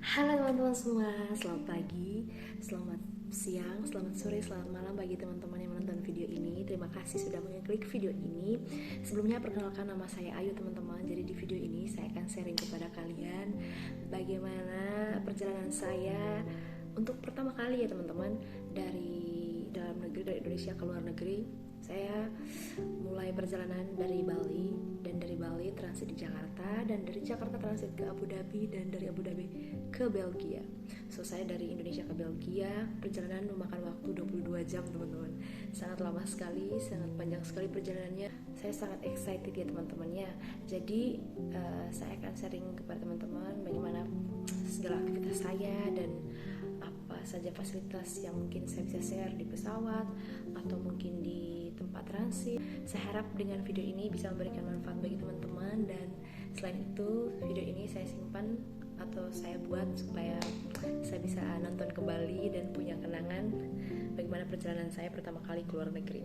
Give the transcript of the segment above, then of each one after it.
Halo teman-teman semua, selamat pagi, selamat siang, selamat sore, selamat malam bagi teman-teman yang menonton video ini. Terima kasih sudah mengklik video ini. Sebelumnya perkenalkan, nama saya Ayu teman-teman. Jadi di video ini saya akan sharing kepada kalian bagaimana perjalanan saya untuk pertama kali ya teman-teman, dari dalam negeri, dari Indonesia ke luar negeri. Saya mulai perjalanan dari Bali, dan dari Bali transit di Jakarta, dan dari Jakarta transit ke Abu Dhabi, dan dari Abu Dhabi ke Belgia. So saya dari Indonesia ke Belgia, perjalanan memakan waktu 22 jam teman-teman. Sangat lama sekali, sangat panjang sekali perjalanannya. Saya sangat excited ya teman-teman ya. Jadi saya akan sharing kepada teman-teman bagaimana segala aktivitas saya dan apa saja fasilitas yang mungkin saya bisa share di pesawat atau mungkin di tempat transit. Saya harap dengan video ini bisa memberikan manfaat bagi teman-teman, dan selain itu video ini saya simpan atau saya buat supaya saya bisa nonton kembali dan punya kenangan bagaimana perjalanan saya pertama kali ke luar negeri.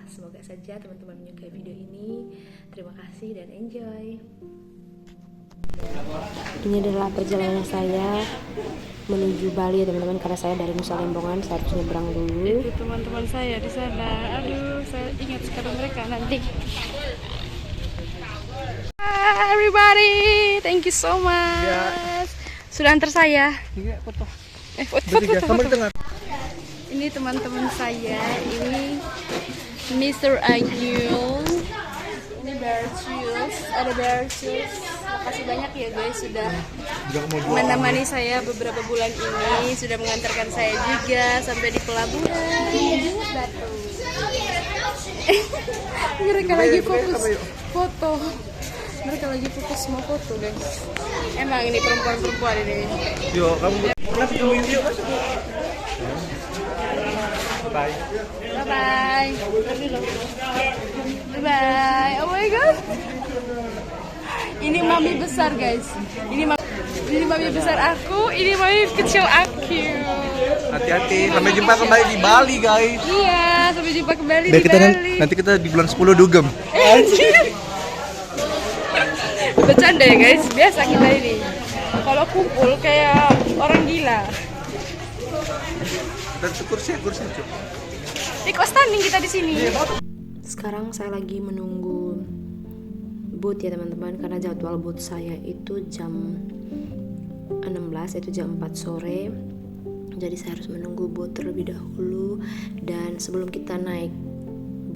Semoga saja teman-teman menyukai video ini. Terima kasih dan enjoy. Ini adalah perjalanan saya menuju Bali ya teman-teman, karena saya dari Nusa Lembongan, saya harus nyebrang dulu. Itu teman-teman saya di sana. Aduh, saya ingat sekali mereka nanti. Hi everybody, thank you so much. Sudah antar saya. Foto. Foto. Ini teman-teman saya. Ini Mr. Agil. Ini Bercius. Ada Bercius. Makasih banyak ya guys sudah menemani saya beberapa bulan ini, sudah mengantarkan saya juga sampai di pelabuhan Batu. Mereka lagi fokus foto. Mereka lagi fokus mau foto guys. Emang ini perempuan-perempuan ini. Yuk, kamu pernah ketemu yuk. Bye. Bye bye. Bye bye. Oh my god. Ini mami besar guys. Ini mami besar aku, ini mami kecil aku. Hati-hati, sampai jumpa kembali di Bali guys. Iya, sampai jumpa kembali Biar di kita Bali. nanti kita di bulan 10 dugem. Bercanda ya guys, biasa kita ini. Kalau kumpul kayak orang gila. Dan kursi cuk. Kok standing kita di sini. Sekarang saya lagi menunggu boot ya teman-teman, karena jadwal boot saya itu jam 16, yaitu jam 4 sore. Jadi saya harus menunggu boot terlebih dahulu, dan sebelum kita naik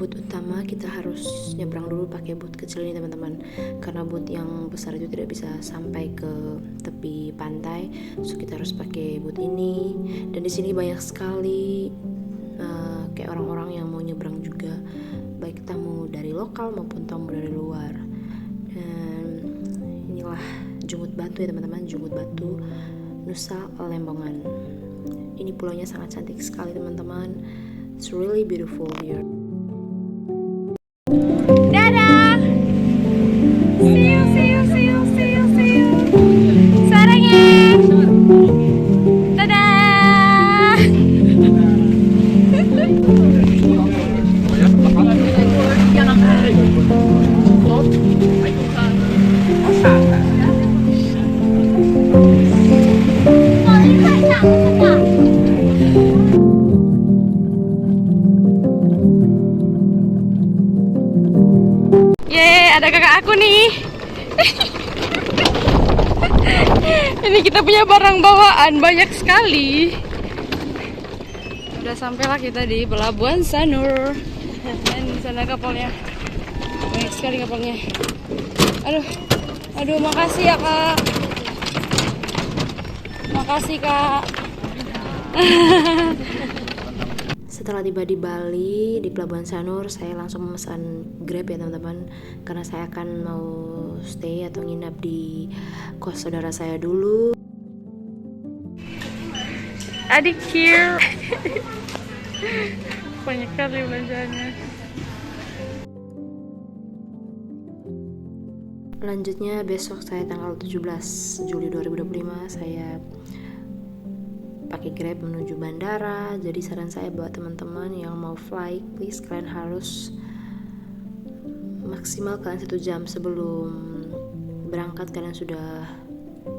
boot utama kita harus nyebrang dulu pakai boot kecil ini teman-teman, karena boot yang besar itu tidak bisa sampai ke tepi pantai, so kita harus pakai boot ini. Dan di sini banyak sekali kayak orang-orang yang mau nyebrang juga, baik tamu dari lokal maupun tamu dari luar. Dan inilah Jumud Batu ya teman-teman, Jumud Batu Nusa Lembongan. Ini pulaunya sangat cantik sekali teman-teman. It's really beautiful here. Dadah. See you. Sarang ya. Dadah. Yeay, ada kakak aku nih. Ini kita punya barang bawaan banyak sekali. Udah sampailah kita di Pelabuhan Sanur. Dan di sana kapalnya. Banyak sekali kapalnya. Aduh, makasih ya kak. Makasih kak. Setelah tiba di Bali, di Pelabuhan Sanur, saya langsung memesan Grab ya teman-teman, karena saya akan mau stay atau nginap di kos saudara saya dulu. Adik here. Banyak kali belanjanya. Lanjutnya besok saya tanggal 17 Juli 2025 saya pakai Grab menuju bandara. Jadi saran saya buat teman-teman yang mau fly, please kalian harus maksimal kalian 1 jam sebelum berangkat kalian sudah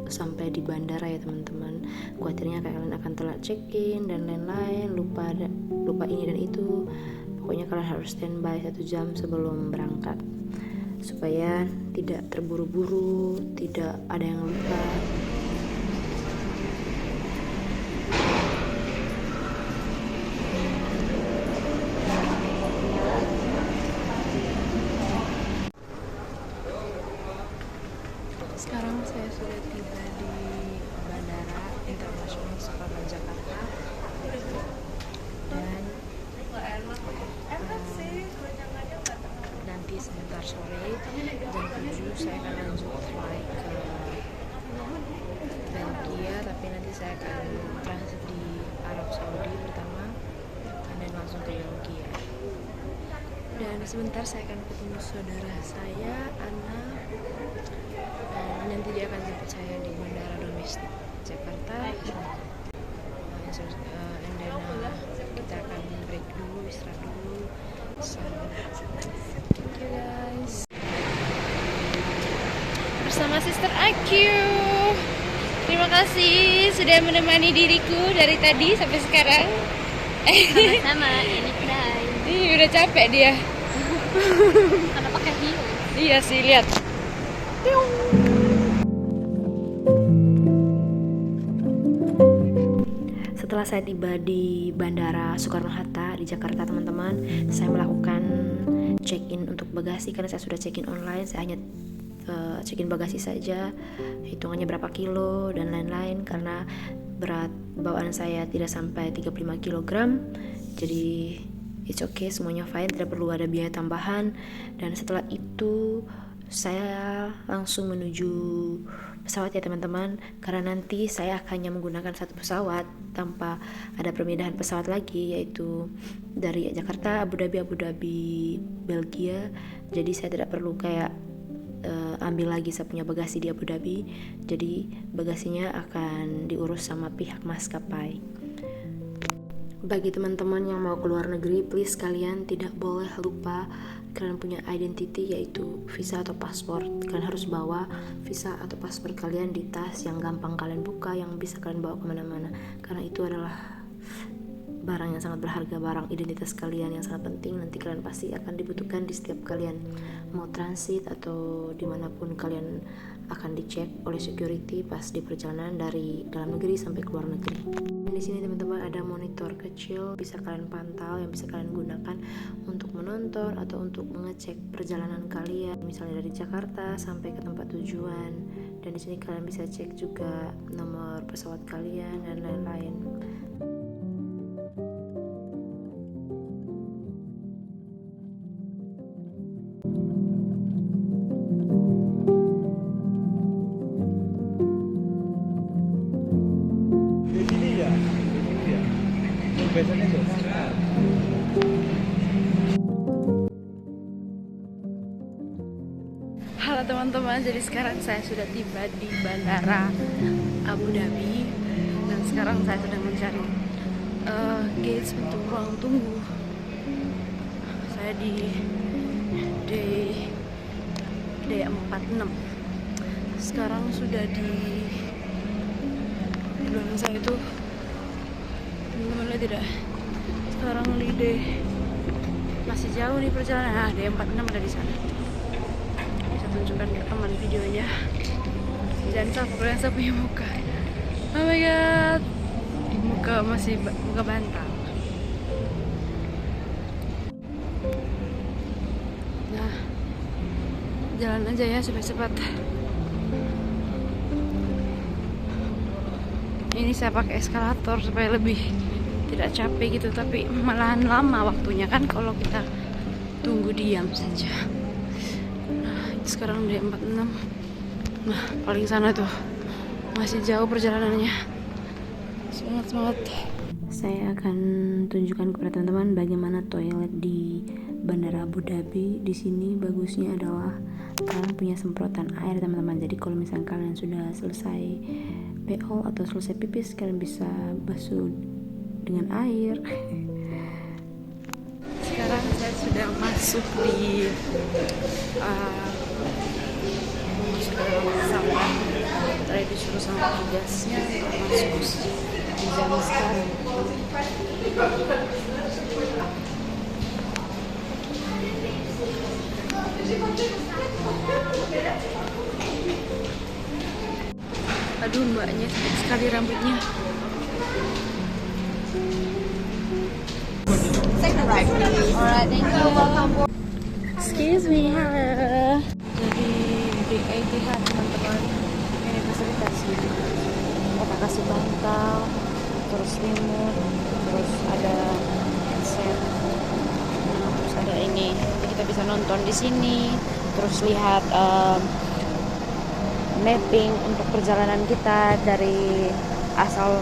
sampai di bandara ya teman-teman. Khawatirnya kalian akan telat check-in dan lain-lain, lupa ini dan itu. Pokoknya kalian harus standby 1 jam sebelum berangkat supaya tidak terburu-buru, tidak ada yang lupa. Sekarang saya sudah tiba di Bandara Internasional Soekarno Jakarta dan nanti sebentar sore jam 7 saya akan lanjut flight ke Belgia, tapi nanti saya akan transit di Arab Saudi pertama dan langsung ke Belgia. Dan sebentar saya akan ketemu saudara saya, Ana, dan nanti dia akan jemput saya di Bandara Domestik Jakarta. And then kita akan break dulu, istirahat dulu. So, thank you guys. Bersama Sister Aku. Terima kasih sudah menemani diriku dari tadi sampai sekarang. Sama-sama, ini Prai. Ih, udah capek dia. Karena pakai heel. Iya sih, lihat. Setelah saya tiba di Bandara Soekarno-Hatta di Jakarta teman-teman, saya melakukan check-in untuk bagasi karena saya sudah check-in online. Saya hanya check-in bagasi saja, hitungannya berapa kilo dan lain-lain, karena berat bawaan saya tidak sampai 35 kg. Jadi it's okay, semuanya fine, tidak perlu ada biaya tambahan. Dan setelah itu saya langsung menuju pesawat ya teman-teman, karena nanti saya hanya menggunakan satu pesawat tanpa ada perpindahan pesawat lagi, yaitu dari Jakarta, Abu Dhabi, Belgia. Jadi saya tidak perlu kayak ambil lagi saya punya bagasi di Abu Dhabi. Jadi bagasinya akan diurus sama pihak maskapai. Bagi teman-teman yang mau keluar negeri, please kalian tidak boleh lupa kalian punya identity, yaitu visa atau paspor. Kalian harus bawa visa atau paspor kalian di tas yang gampang kalian buka, yang bisa kalian bawa kemana-mana, karena itu adalah barang yang sangat berharga, barang identitas kalian yang sangat penting. Nanti kalian pasti akan dibutuhkan di setiap kalian mau transit atau dimanapun kalian akan dicek oleh security pas di perjalanan dari dalam negeri sampai ke luar negeri. Dan di sini teman-teman ada monitor kecil bisa kalian pantau, yang bisa kalian gunakan untuk menonton atau untuk mengecek perjalanan kalian, misalnya dari Jakarta sampai ke tempat tujuan. Dan di sini kalian bisa cek juga nomor pesawat kalian dan lain-lain. Halo teman-teman, jadi sekarang saya sudah tiba di Bandara Abu Dhabi dan sekarang saya sedang mencari gates untuk ruang tunggu. Saya di D46. Sekarang sudah di belakang saya itu, teman-teman lihat tidak? Sekarang di masih jauh nih perjalanan. Nah, D46 ada di sana. Tunjukkan rekaman videonya. Jangan sampai kalian saya punya muka. Oh my god, muka masih muka bantal. Nah, jalan aja ya supaya cepat. Ini saya pakai eskalator supaya lebih tidak capek gitu, tapi malahan lama waktunya kan kalau kita tunggu diam saja. Sekarang D46. Nah, paling sana tuh masih jauh perjalanannya. Semangat. Saya akan tunjukkan kepada teman-teman bagaimana toilet di Bandara Abu Dhabi. Di sini bagusnya adalah kalian punya semprotan air teman-teman. Jadi kalau misalnya kalian sudah selesai PO atau selesai pipis, kalian bisa basuh dengan air. Sekarang saya sudah masuk di masuk ke dalam pesawat. Tadi disuruh sama tugasnya masuk di jam sekarang. Aduh, mbaknya cantik sekali rambutnya. Alright, thank you. Excuse me, halo. Jadi di Etihad teman-teman, ini fasilitasnya. Kita kasih bantal, terus remote, terus ada headset, terus ada ini. Jadi kita bisa nonton di sini, terus lihat mapping untuk perjalanan kita dari asal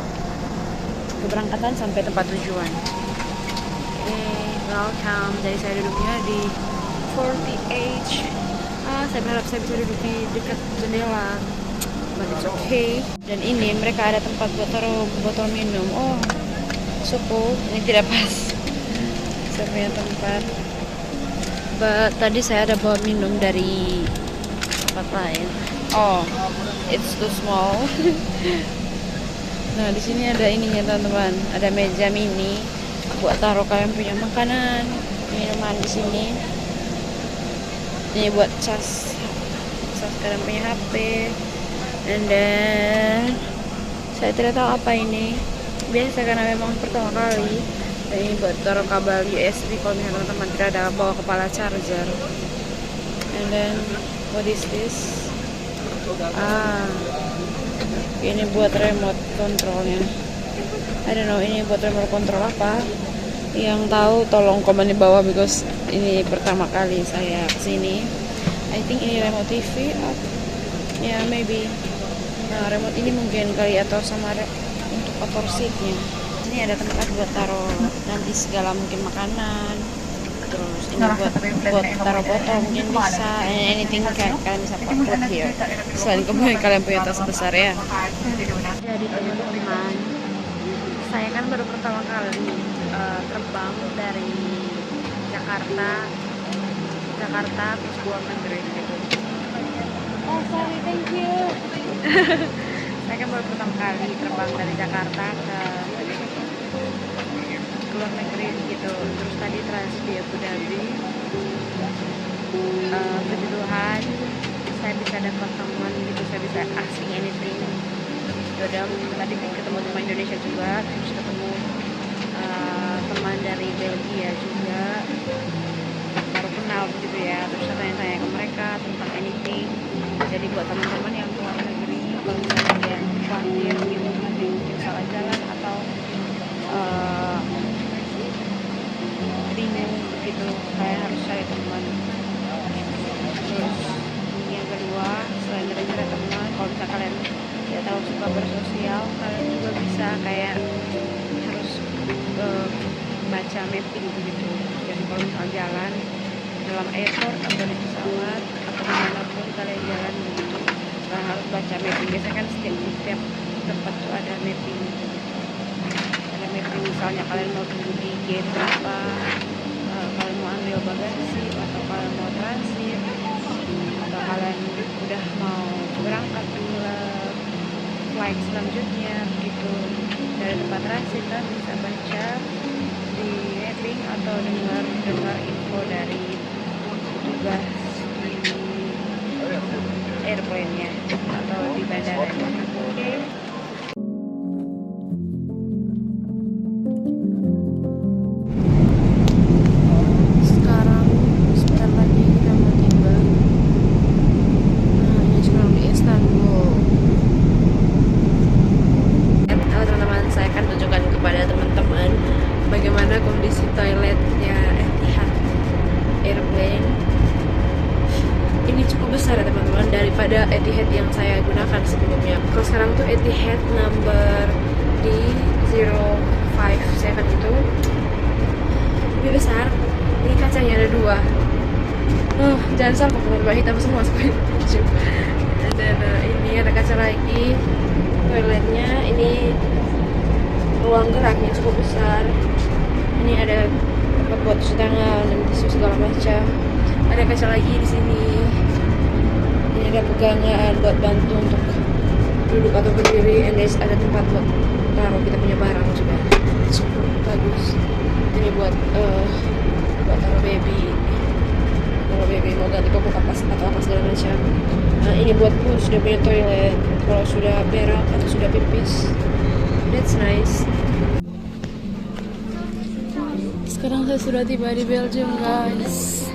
keberangkatan sampai tempat tujuan. Welcome. Jadi saya duduknya di 40H. Saya berharap saya bisa duduk di dekat jendela, but it's okay. Dan ini mereka ada tempat buat taruh botol minum. Oh, suku ini tidak pas. Saya punya tempat. But tadi saya ada bawa minum dari tempat lain. Oh, it's too small. Nah, di sini ada ininya teman-teman. Ada meja mini buat taruh kalian punya makanan, minuman di sini. Ini buat cas kalian punya HP. And then saya tidak tahu apa ini. Biasa karena memang pertama kali. Dan ini buat taruh kabel USB kalau misalnya teman-teman tidak ada bawa kepala charger. And then what is this? Ini buat remote controlnya. I don't know ini buat remote control apa. Yang tahu tolong komen di bawah, because ini pertama kali saya kesini. I think ini remote TV. Ya, maybe. Nah, remote ini mungkin kali atau sama untuk motor seatnya. Ini ada tempat buat taruh nanti segala mungkin makanan. Terus ini buat taruh botol mungkin bisa. Anything kalian bisa put here. Selain kemudian kalian punya tas besar ya. Jadi teman-teman, saya kan baru pertama kali terbang dari Jakarta terus luar negeri gitu. Oh sorry, thank you. Saya kan baru pertama kali terbang dari Jakarta ke luar negeri gitu. Terus tadi transit di Abu Dhabi. Puji Tuhan saya bisa dapat teman gitu, saya bisa asking anything. Udah tadi ketemu teman Indonesia juga, terus ketemu teman dari Belgia juga, baru kenal gitu ya. Terus saya tanya-tanya ke mereka tentang anything. Jadi buat teman-teman yang keluar negeri, kalau misalnya ada yang khawatir gitu, mungkin salah jalan atau bingung gitu, kayak harus cari teman. Terus yang kedua, selain dari cari teman, kalau misalnya kalian tidak tahu suka bersosial, kalian juga bisa kayak harus baca mapping gitu. Jadi kalau misalnya jalan dalam airport atau di pesawat atau dimanapun kalian jalan gitu, kalian harus baca mapping. Biasanya kan setiap tempat tuh ada mapping. Ada mapping, misalnya kalian mau tunggu di gate berapa, kalian mau ambil bagasi atau kalian mau transit, atau kalian udah mau berangkat ke flight selanjutnya gitu. Dari tempat transit kan bisa baca di mapping atau dengar info dari petugas di airplane-nya atau di bandaranya. Oke. Sekarang sebentar lagi kita mau tiba. Nah, ini sekarang di Istanbul. Halo teman-teman, saya akan tunjukkan kepada teman-teman bagaimana kondisi toiletnya Etihad Airplane. Ini cukup besar ya teman-teman daripada Etihad yang saya gunakan sebelumnya. Kalau sekarang tuh Etihad number D057 itu lebih besar. Ini kacanya ada 2. Jangan salah teman-teman, hitam semua seperti baju. Dan ini ada kaca lagi. Toiletnya ini ruang geraknya cukup besar. Ini ada tempat buat cuci tangan dan tisu segala macam. Ada kaca lagi di sini. Ini ada pegangan buat bantu untuk duduk atau berdiri, and there's ada tempat buat taruh kita punya barang juga. Super bagus. Ini buat taruh baby. Kalau baby mau ganti popok kapas atau apa segala macam. Ini buat push, dia punya toilet. Kalau sudah berak atau sudah pipis, that's nice. Sekarang saya sudah tiba di Belgium, guys.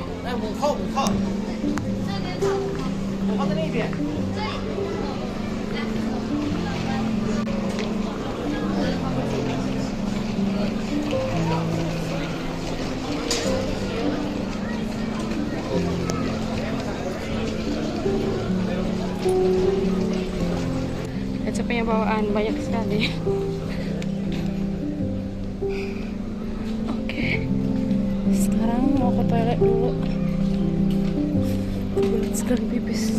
Kecapnya bawaan banyak sekali. Oke, sekarang mau ke toilet dulu. Berat sekali pipis.